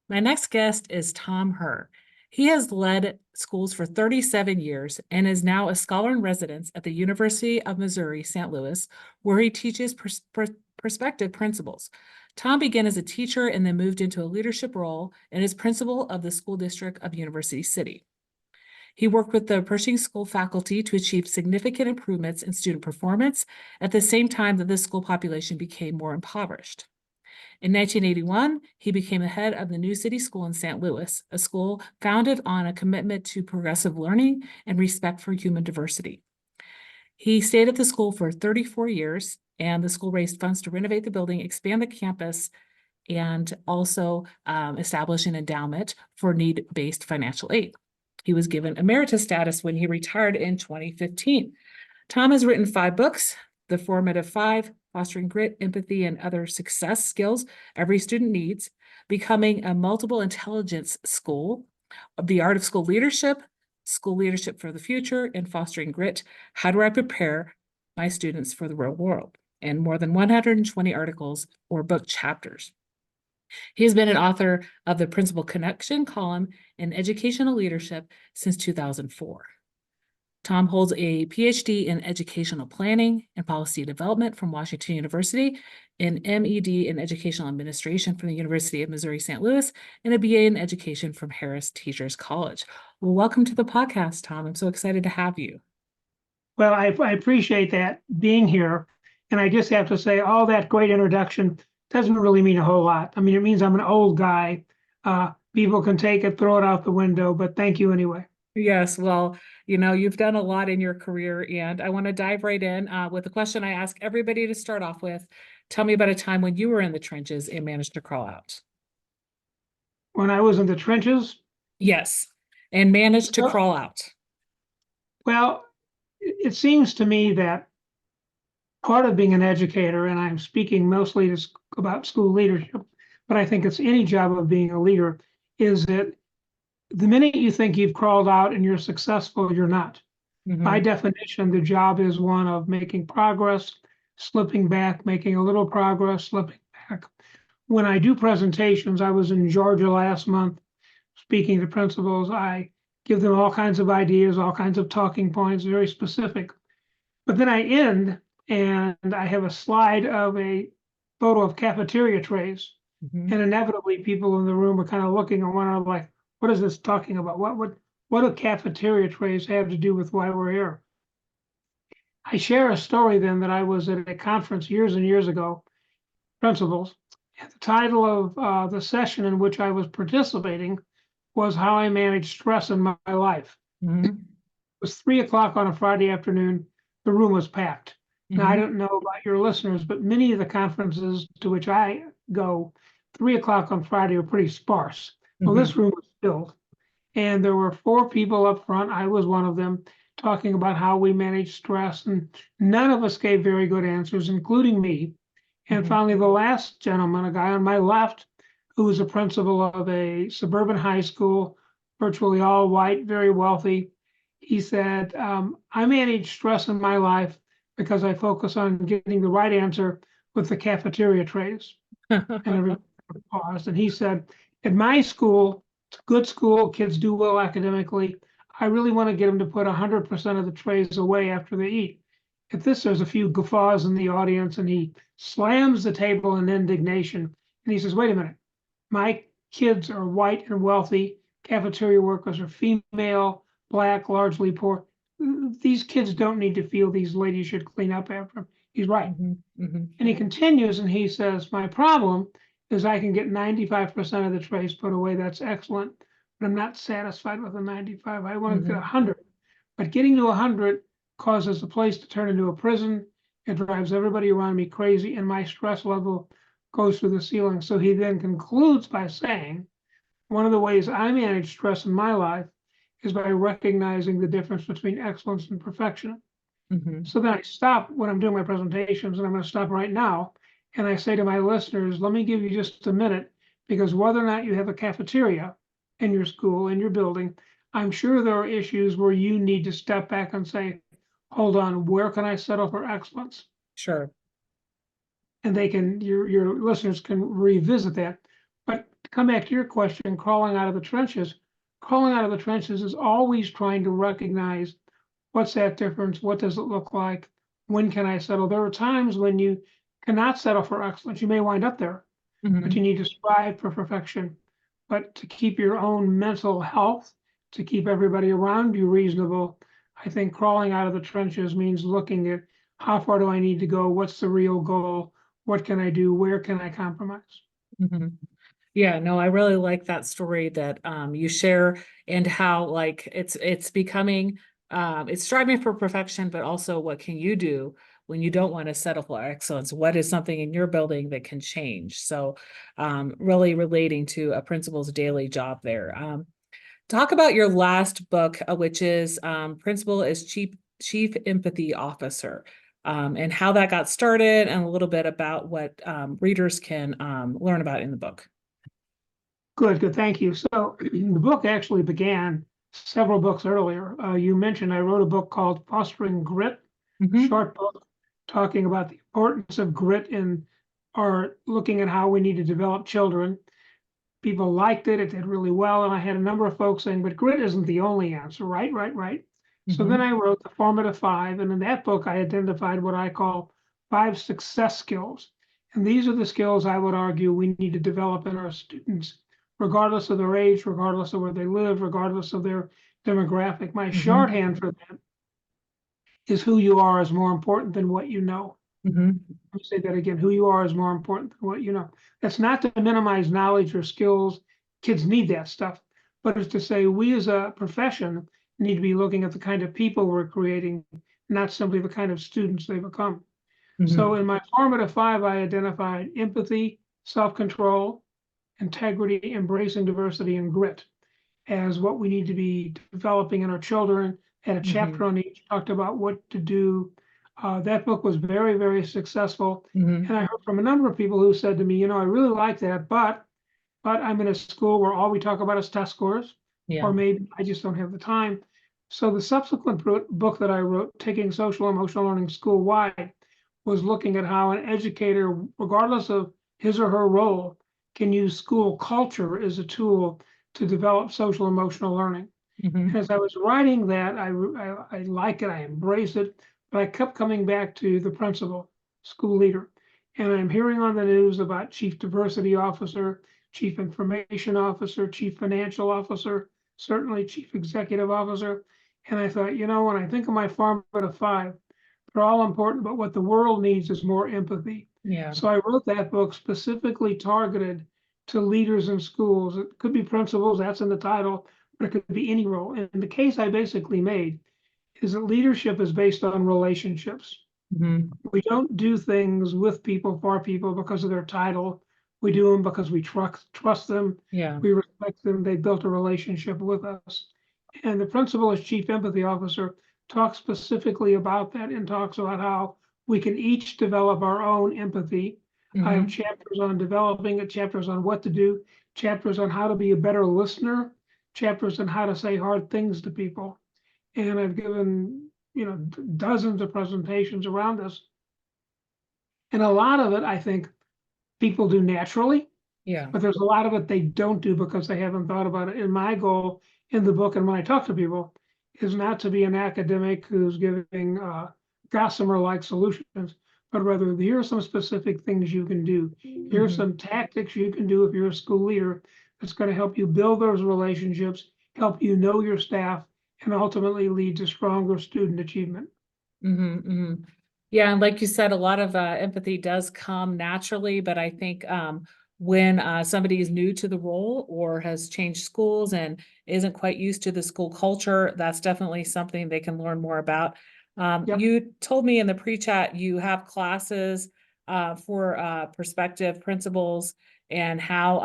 My next guest is Tom Hoerr. He has led schools for 37 years and is now a scholar in residence at the University of Missouri, St. Louis, where he teaches prospective principles. Tom began as a teacher and then moved into a leadership role and is principal of the school district of University City. He worked with the Pershing School faculty to achieve significant improvements in student performance at the same time that the school population became more impoverished. In 1981, he became the head of the New City School in St. Louis, a school founded on a commitment to progressive learning and respect for human diversity. He stayed at the school for 34 years, and the school raised funds to renovate the building, expand the campus, and also establish an endowment for need-based financial aid. He was given emeritus status when he retired in 2015. Tom has written 5 books, The Formative 5, Fostering Grit, Empathy, and Other Success Skills Every Student Needs, Becoming a Multiple Intelligence School, The Art of School Leadership for the Future, and Fostering Grit, How Do I Prepare My Students for the Real World, and more than 120 articles or book chapters. He has been an author of the Principal Connection column in educational leadership since 2004. Tom holds a PhD in educational planning and policy development from Washington University, an MED in educational administration from the University of Missouri St. Louis, and a BA in education from Harris Teachers College. Well, welcome to the podcast, Tom. I'm so excited to have you. Well, I appreciate that being here. And I just have to say, all that great introduction doesn't really mean a whole lot. I mean, it means I'm an old guy. People can take it, throw it out the window, but thank you anyway. Yes, well, you've done a lot in your career, and I want to dive right in with a question I ask everybody to start off with. Tell me about a time when you were in the trenches and managed to crawl out. When I was in the trenches? Yes, and managed to crawl out. Well, it seems to me that part of being an educator, and I'm speaking mostly about school leadership, but I think it's any job of being a leader, is that the minute you think you've crawled out and you're successful, you're not. By definition, the job is one of making progress, slipping back, making a little progress, slipping back. When I do presentations, I was in Georgia last month speaking to principals. I give them all kinds of ideas, all kinds of talking points, very specific. But then I end and I have a slide of a photo of cafeteria trays. And inevitably people in the room are kind of looking and wondering, like, what is this talking about? What do cafeteria trays have to do with why we're here? I share a story then that I was at a conference years and years ago, principals, and the title of the session in which I was participating was How I Manage Stress in My Life. It was 3:00 on a Friday afternoon. The room was packed. Now, I don't know about your listeners, but many of the conferences to which I go, 3:00 on Friday are pretty sparse. Well, this room was filled. And there were 4 people up front. I was one of them, talking about how we manage stress. And none of us gave very good answers, including me. And finally, the last gentleman, a guy on my left, who was a principal of a suburban high school, virtually all white, very wealthy, he said, I manage stress in my life because I focus on getting the right answer with the cafeteria trays. And everybody paused. And he said, at my school, it's a good school, kids do well academically. I really want to get them to put 100% of the trays away after they eat. At this, there's a few guffaws in the audience, and he slams the table in indignation. And he says, wait a minute, my kids are white and wealthy. Cafeteria workers are female, Black, largely poor. These kids don't need to feel these ladies should clean up after them. He's right. And he continues and he says, my problem is I can get 95% of the trays put away. That's excellent. But I'm not satisfied with the 95. I want to get 100. But getting to 100 causes the place to turn into a prison. It drives everybody around me crazy. And my stress level goes through the ceiling. So he then concludes by saying, one of the ways I manage stress in my life is by recognizing the difference between excellence and perfection. So then I stop when I'm doing my presentations, and I'm going to stop right now. And I say to my listeners, let me give you just a minute, because whether or not you have a cafeteria in your school, in your building, I'm sure there are issues where you need to step back and say, hold on, where can I settle for excellence? Sure. And they can, your listeners can revisit that. But to come back to your question, crawling out of the trenches is always trying to recognize what's that difference, what does it look like, when can I settle? There are times when you cannot settle for excellence. You may wind up there, but you Mhm. need to strive for perfection. But to keep your own mental health, to keep everybody around you reasonable, I think crawling out of the trenches means looking at how far do I need to go? What's the real goal? What can I do? Where can I compromise? Mhm. Yeah, no, I really like that story that you share, and how like it's becoming it's striving for perfection, but also what can you do when you don't want to settle for excellence? What is something in your building that can change? So really relating to a principal's daily job there. Talk about your last book, which is Principal as Chief Empathy Officer, and how that got started, and a little bit about what readers can learn about in the book. Good, good. Thank you. So the book actually began several books earlier. You mentioned I wrote a book called Fostering Grit, Mhm. short book talking about the importance of grit in our looking at how we need to develop children. People liked it. It did really well. And I had a number of folks saying, but grit isn't the only answer, right? Right, right. So then Mhm. I wrote the Formative Five. And in that book, I identified what I call 5 success skills. And these are the skills I would argue we need to develop in our students, regardless of their age, regardless of where they live, regardless of their demographic. My Mhm. shorthand for that is who you are is more important than what you know. Mhm. Let me say that again. Who you are is more important than what you know. That's not to minimize knowledge or skills. Kids need that stuff. But it's to say we as a profession need to be looking at the kind of people we're creating, not simply the kind of students they become. So Mhm. in my formative five, I identified empathy, self-control, integrity, embracing diversity, and grit as what we need to be developing in our children. Had a chapter Mhm. on each, talked about what to do. That book was very, very successful. Mhm. And I heard from a number of people who said to me, I really like that, but I'm in a school where all we talk about is test scores, Yeah. or maybe I just don't have the time. So the subsequent book that I wrote, Taking Social Emotional Learning School Wide, was looking at how an educator, regardless of his or her role, can use school culture as a tool to develop social emotional learning. And Mhm. as I was writing that, I like it, I embrace it, but I kept coming back to the principal, school leader. And I'm hearing on the news about chief diversity officer, chief information officer, chief financial officer, certainly chief executive officer. And I thought, when I think of my formative five, they're all important, but what the world needs is more empathy. Yeah. So I wrote that book specifically targeted to leaders in schools. It could be principals, that's in the title, but it could be any role. And the case I basically made is that leadership is based on relationships. Mhm. We don't do things with people, for people, because of their title. We do them because we trust them, Yeah. we respect them, they built a relationship with us. And the principal as chief empathy officer talks specifically about that and talks about how we can each develop our own empathy. I have Mhm. chapters on developing it, chapters on what to do, chapters on how to be a better listener, chapters on how to say hard things to people. And I've given, dozens of presentations around this. And a lot of it, I think people do naturally, Yeah. but there's a lot of it they don't do because they haven't thought about it. And my goal in the book and when I talk to people is not to be an academic who's giving gossamer-like solutions, but rather here are some specific things you can do. Here are Mhm. some tactics you can do if you're a school leader that's going to help you build those relationships, help you know your staff, and ultimately lead to stronger student achievement. Mhm. Mhm. Yeah, and like you said, a lot of empathy does come naturally, but I think when somebody is new to the role or has changed schools and isn't quite used to the school culture, that's definitely something they can learn more about. Yep. You told me in the pre-chat you have classes for prospective principals, and how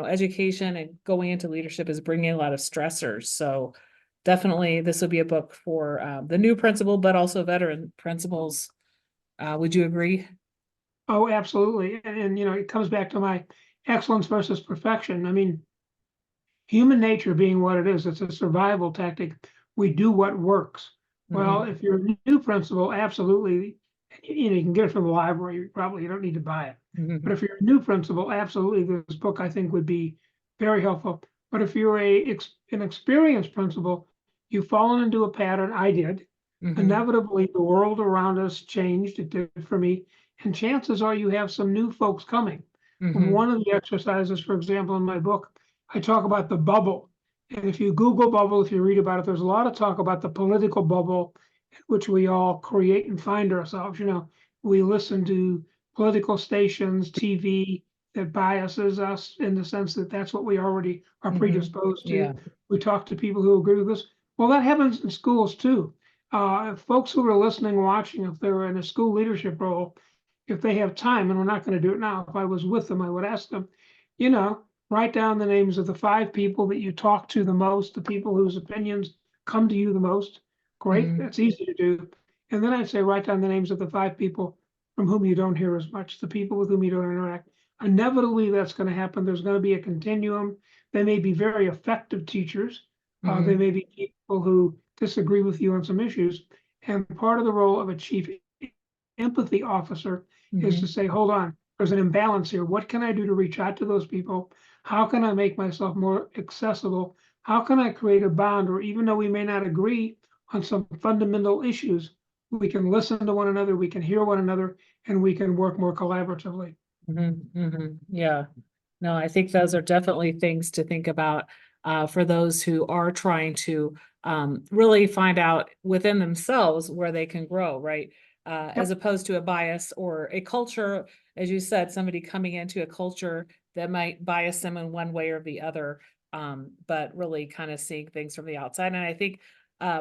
education and going into leadership is bringing a lot of stressors. So definitely this would be a book for the new principal, but also veteran principals. Would you agree? Oh, absolutely. And it comes back to my excellence versus perfection. I mean, human nature being what it is, it's a survival tactic. We do what works. Well, Hmm. if you're a new principal, absolutely, you can get it from the library. You don't need to buy it. But Hmm. if you're a new principal, absolutely, this book I think would be very helpful. But if you're an experienced principal, you've fallen into a pattern. I did. Mhm. Inevitably, the world around us changed. It did for me. And chances are you have some new folks coming. Mhm. One of the exercises, for example, in my book, I talk about the bubble. And if you Google bubble, if you read about it, there's a lot of talk about the political bubble in which we all create and find ourselves. You know, we listen to political stations, TV that biases us in the sense that that's what we already are Mhm. predisposed to. Yeah. We talk to people who agree with us. Well, that happens in schools too. Folks who are listening, watching, if they're in a school leadership role, if they have time, and we're not going to do it now, if I was with them, I would ask them, you know, write down the names of the 5 people that you talk to the most, the people whose opinions come to you the most. Great, Mhm. that's easy to do. And then I'd say write down the names of the 5 people from whom you don't hear as much, the people with whom you don't interact. Inevitably, that's going to happen. There's going to be a continuum. They may be very effective teachers. They Mhm. may be people who disagree with you on some issues. And part of the role of a chief empathy officer is to Mhm. say, hold on, there's an imbalance here. What can I do to reach out to those people? How can I make myself more accessible? How can I create a bond where even though we may not agree on some fundamental issues, we can listen to one another, we can hear one another, and we can work more collaboratively. Mhm. Mhm. Yeah. No, I think those are definitely things to think about for those who are trying to really find out within themselves where they can grow, right? As Yep. opposed to a bias or a culture, as you said, somebody coming into a culture that might bias them in one way or the other, but really kind of seeing things from the outside. And I think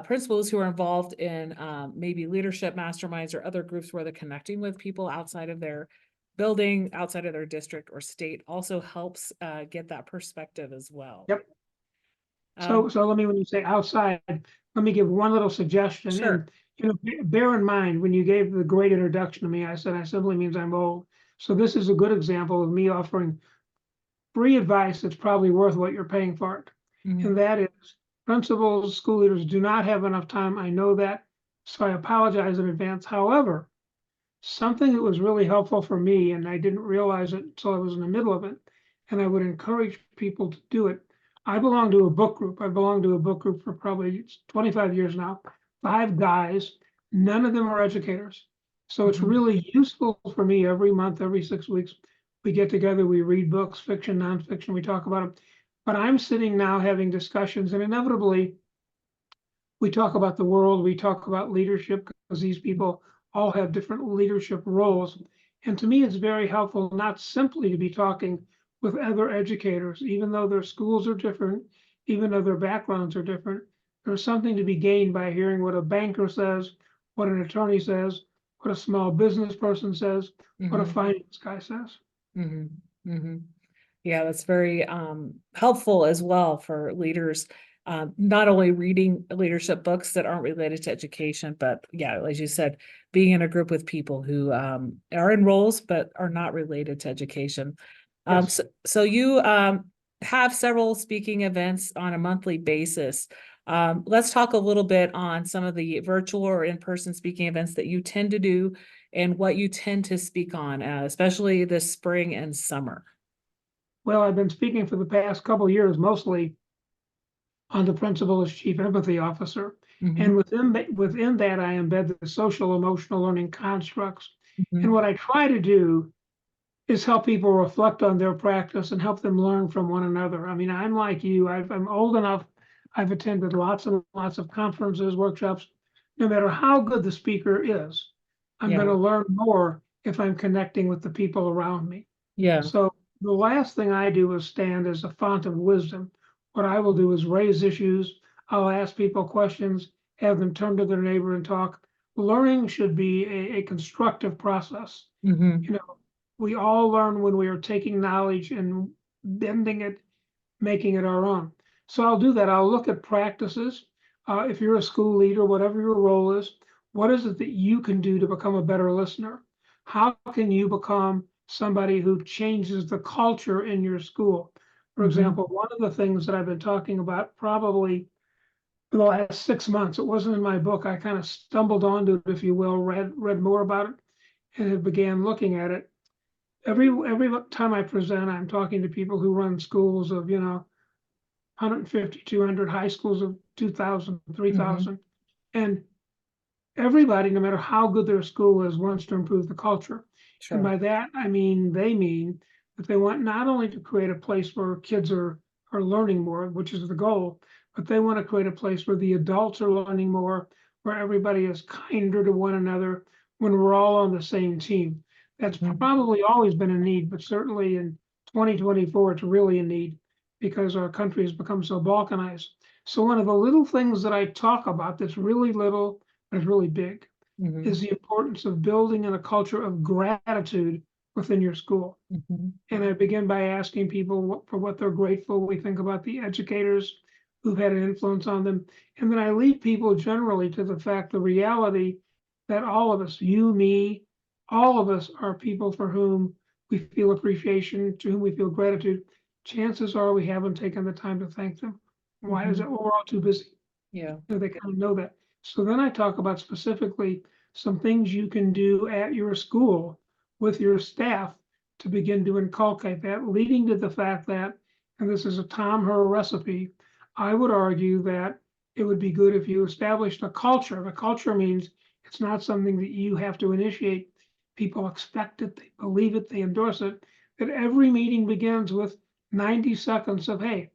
principals who are involved in maybe leadership masterminds or other groups where they're connecting with people outside of their building, outside of their district or state also helps get that perspective as well. Yep. Um, So let me, when you say outside, let me give one little suggestion. sure. And, you know, bear in mind, when you gave the great introduction to me, I said, I simply means I'm old. So this is a good example of me offering free advice that's probably worth what you're paying for it. Mhm. And that is principals, school leaders do not have enough time. I know that. So I apologize in advance. However, something that was really helpful for me, and I didn't realize it until I was in the middle of it, and I would encourage people to do it. I belong to a book group. I belong to a book group for probably 25 years now. 5 guys, none of them are educators. So it's Mhm. really useful for me every month, every 6 weeks. We get together, we read books, fiction, nonfiction, we talk about them. But I'm sitting now having discussions, and inevitably, we talk about the world, we talk about leadership because these people all have different leadership roles. And to me, it's very helpful not simply to be talking with other educators, even though their schools are different, even though their backgrounds are different. There's something to be gained by hearing what a banker says, what an attorney says, what a small business person says, what a Mhm. finance guy says. Mhm. Mhm. Yeah, that's very helpful as well for leaders. Not only reading leadership books that aren't related to education, but yeah, as you said, being in a group with people who are in roles but are not related to education. Yes. So you have several speaking events on a monthly basis. Let's talk a little bit on some of the virtual or in-person speaking events that you tend to do and what you tend to speak on, especially this spring and summer. Well, I've been speaking for the past couple of years, mostly on the principal as chief empathy officer. And Mhm. within that, I embed the social emotional learning constructs. And Mhm. what I try to do is help people reflect on their practice and help them learn from one another. I mean, I'm like you, I'm old enough. I've attended lots and lots of conferences, workshops. No matter how good the speaker is, I'm going Yeah. to learn more if I'm connecting with the people around me. Yeah. So the last thing I do is stand as a font of wisdom. What I will do is raise issues. I'll ask people questions, have them turn to their neighbor and talk. Learning should be a constructive process. Mhm. You know, we all learn when we are taking knowledge and bending it, making it our own. So I'll do that. I'll look at practices. If you're a school leader, whatever your role is, what is it that you can do to become a better listener? How can you become somebody who changes the culture in your school? For Mhm. example, one of the things that I've been talking about probably for the last 6 months, it wasn't in my book. I kind of stumbled onto it, if you will, read more about it, and it began looking at it. every time I present, I'm talking to people who run schools of, 150, 200, high schools of 2,000, three Mhm. thousand, And everybody, no matter how good their school is, wants to improve the culture. And Sure. by that, I mean, they mean that they want not only to create a place where kids are learning more, which is the goal, but they want to create a place where the adults are learning more, where everybody is kinder to one another, when we're all on the same team. That's Mhm. probably always been a need, but certainly in 2024, it's really a need because our country has become so balkanized. So one of the little things that I talk about that's really little is really big, is Mhm. the importance of building in a culture of gratitude within your school. Mhm. And I begin by asking people for what they're grateful. We think about the educators who've had an influence on them. And then I lead people generally to the fact, the reality that all of us, you, me, all of us are people for whom we feel appreciation, to whom we feel gratitude. Chances are we haven't taken the time to thank them. Why is Mhm. it? Well, we're all too busy. Yeah. They kind of know that. So then I talk about specifically some things you can do at your school with your staff to begin to inculcate that, leading to the fact that, and this is a Tom Hoerr recipe, I would argue that it would be good if you established a culture. A culture means it's not something that you have to initiate. People expect it, they believe it, they endorse it. That every meeting begins with 90 seconds of, hey,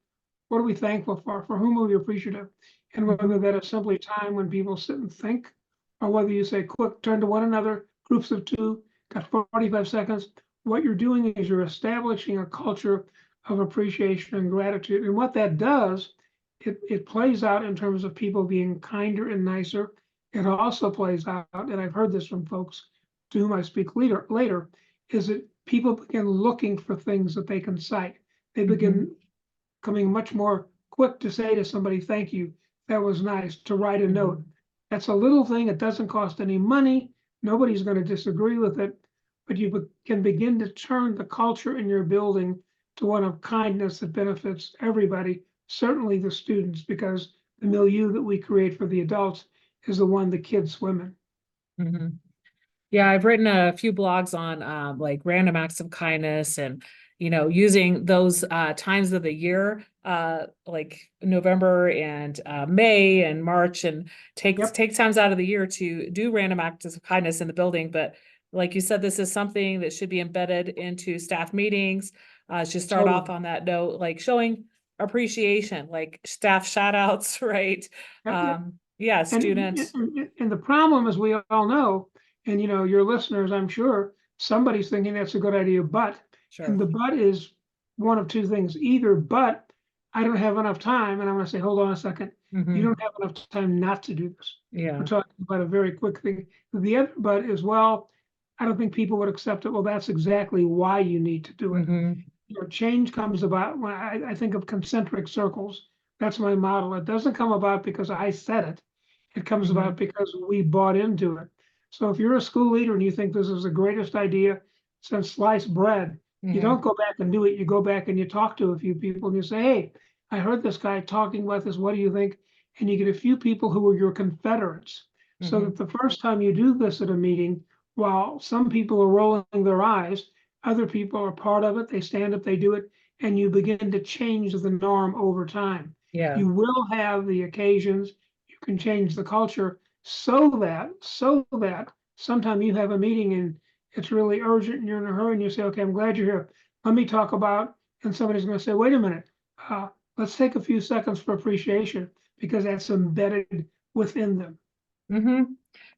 what are we thankful for? For whom are we appreciative? And whether Mhm. that is simply time when people sit and think, or whether you say, quick, turn to one another, groups of two, got 45 seconds. What you're doing is you're establishing a culture of appreciation and gratitude. And what that does, it plays out in terms of people being kinder and nicer. It also plays out, and I've heard this from folks to whom I speak later, is that people begin looking for things that they can cite. They Mhm. begin coming much more quick to say to somebody, thank you, that was nice, to write a note. Mhm. That's a little thing, it doesn't cost any money, nobody's gonna disagree with it, but you can begin to turn the culture in your building to one of kindness that benefits everybody, certainly the students, because the milieu that we create for the adults is the one the kids swim in. Mhm. Yeah, I've written a few blogs on like random acts of kindness and using those times of the year, like November and May and March, and Yep, take times out of the year to do random acts of kindness in the building. But like you said, this is something that should be embedded into staff meetings. Should start off totally. on that note, like showing appreciation, like staff shout outs, right? Yep, yep. Yeah, And, student. and the problem, as we all know, and your listeners, I'm sure somebody's thinking that's a good idea, and Sure. the but is one of two things. Either, but I don't have enough time, and I'm going to say, hold on a second, you Hmm. don't have enough time not to do this. We're Yeah. talking about a very quick thing. The other but is, well, I don't think people would accept it. Well, that's exactly why you need to do it. Hmm. Change comes about when I think of concentric circles. That's my model. It doesn't come about because I said it. It comes about Hmm. because we bought into it. So if you're a school leader and you think this is the greatest idea since sliced bread, you Hmm. don't go back and do it. You go back and you talk to a few people and you say, hey, I heard this guy talking about this. What do you think? And you get a few people who are your confederates. So that Hmm. the first time you do this at a meeting, while some people are rolling their eyes, other people are part of it. They stand up, they do it, and you begin to change the norm over time. Yeah. You will have the occasions, you can change the culture so that sometime you have a meeting and it's really urgent and you're in a hurry and you say, okay, I'm glad you're here. Let me talk about, and somebody's going to say, wait a minute, let's take a few seconds for appreciation because that's embedded within them. Hmm.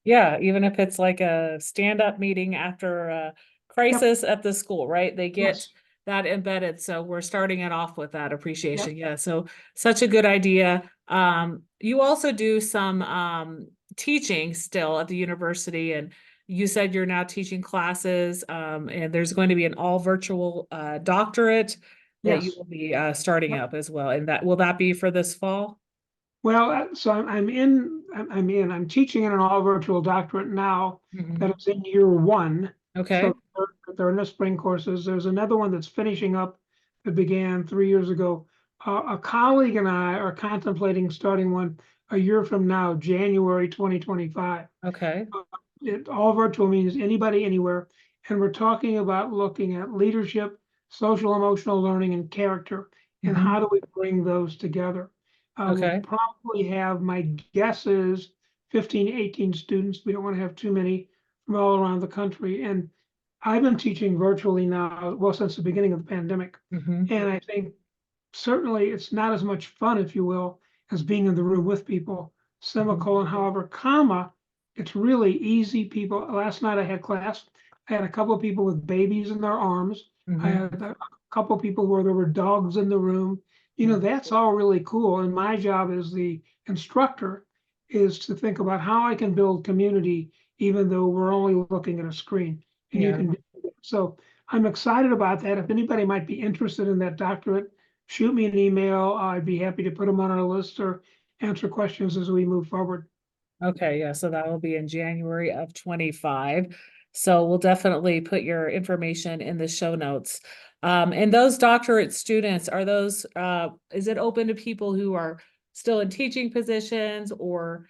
Yeah, even if it's like a stand-up meeting after a Yep. crisis at the school, right? They get Yes. that embedded. So we're starting it off with that Yep. appreciation. Yeah, so such a good idea. You also do some teaching still at the university, and you said you're now teaching classes, and there's going to be an all virtual doctorate that you Yes. will be starting Yep. up as well. And that will that be for this fall? Well, so I'm teaching in an all virtual doctorate now that Mhm. is in year one. Okay. So they're in the spring courses. There's another one that's finishing up that began 3 years ago. A colleague and I are contemplating starting one a year from now, January 2025. Okay. It all virtual means anybody, anywhere. And we're talking about looking at leadership, social emotional learning, and character, and Mhm. how do we bring those together? We'll Okay. probably have, my guess is 15, 18 students. We don't want to have too many from all around the country. And I've been teaching virtually now, well, since the beginning of the pandemic. Mhm. And I think certainly it's not as much fun, if you will, as being in the room with people. Semicolon, however, comma, it's really easy. People, last night I had class. I had a couple of people with babies in their arms. I Mhm. had a couple of people where there were dogs in the room. You know, that's all really cool. And my job as the instructor is to think about how I can build community, even though we're only looking at a screen. And you Yeah. can do that. So I'm excited about that. If anybody might be interested in that doctorate, shoot me an email. I'd be happy to put them on our list or answer questions as we move forward. Okay, yeah, so that will be in January of 25. So we'll definitely put your information in the show notes. And those doctorate students, are those, is it open to people who are still in teaching positions, or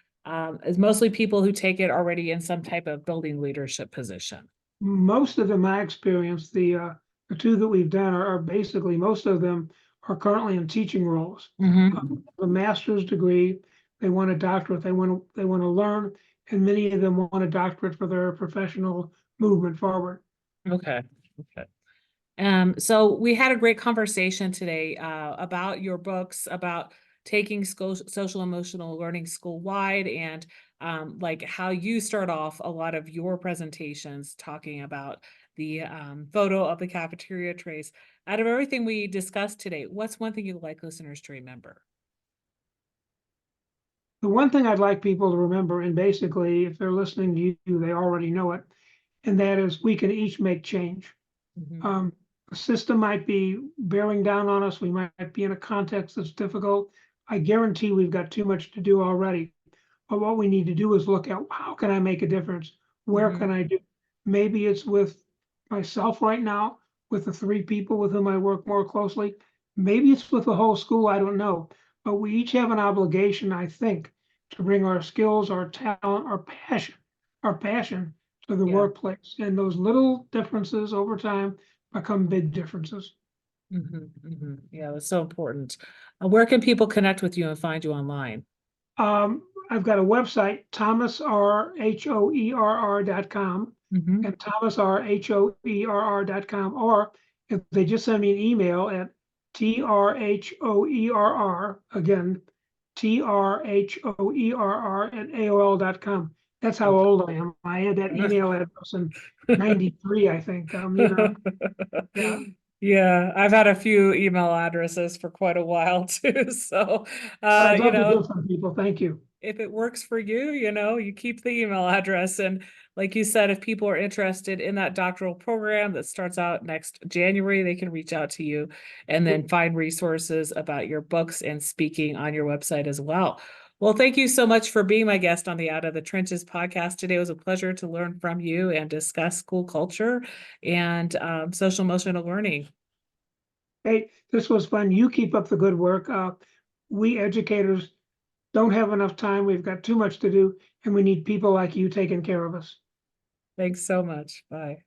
is mostly people who take it already in some type of building leadership position? Most of them, my experience, the two that we've done are basically, most of them are currently in teaching roles. Mm-hmm. A master's degree, they want a doctorate, they want to learn, and many of them want a doctorate for their professional movement forward. Okay, okay. So we had a great conversation today about your books, about taking social emotional learning school wide, and like how you start off a lot of your presentations talking about the photo of the cafeteria trays. Out of everything we discussed today, what's one thing you'd like listeners to remember? The one thing I'd like people to remember, and basically, if they're listening to you, they already know it, and that is we can each make change. Mhm. Um, the system might be bearing down on us. We might be in a context that's difficult. I guarantee we've got too much to do already. But what we need to do is look at, how can I make a difference? Where Mhm. can I do? Maybe it's with myself right now, with the three people with whom I work more closely. Maybe it's with the whole school. I don't know. But we each have an obligation, I think, to bring our skills, our talent, our passion to the Yeah. workplace. And those little differences over time become big differences. Yeah, that's so important. Where can people connect with you and find you online? I've got a website, thomasrhoerr.com, Mhm. and thomasrhoerr.com, or if they just send me an email at trhoerr, again, trhoerr@aol.com. That's how old I am. I had that email address in 93, I think. Yeah. Yeah, I've had a few email addresses for quite a while too. So, But I'd you love to hear know, from people. Thank you. if it works for you, you keep the email address. And like you said, if people are interested in that doctoral program that starts out next January, they can reach out to you and then find resources about your books and speaking on your website as well. Well, thank you so much for being my guest on the Out of the Trenches podcast today. It was a pleasure to learn from you and discuss school culture and social emotional learning. Hey, this was fun. You keep up the good work. We educators don't have enough time. We've got too much to do, and we need people like you taking care of us. Thanks so much. Bye.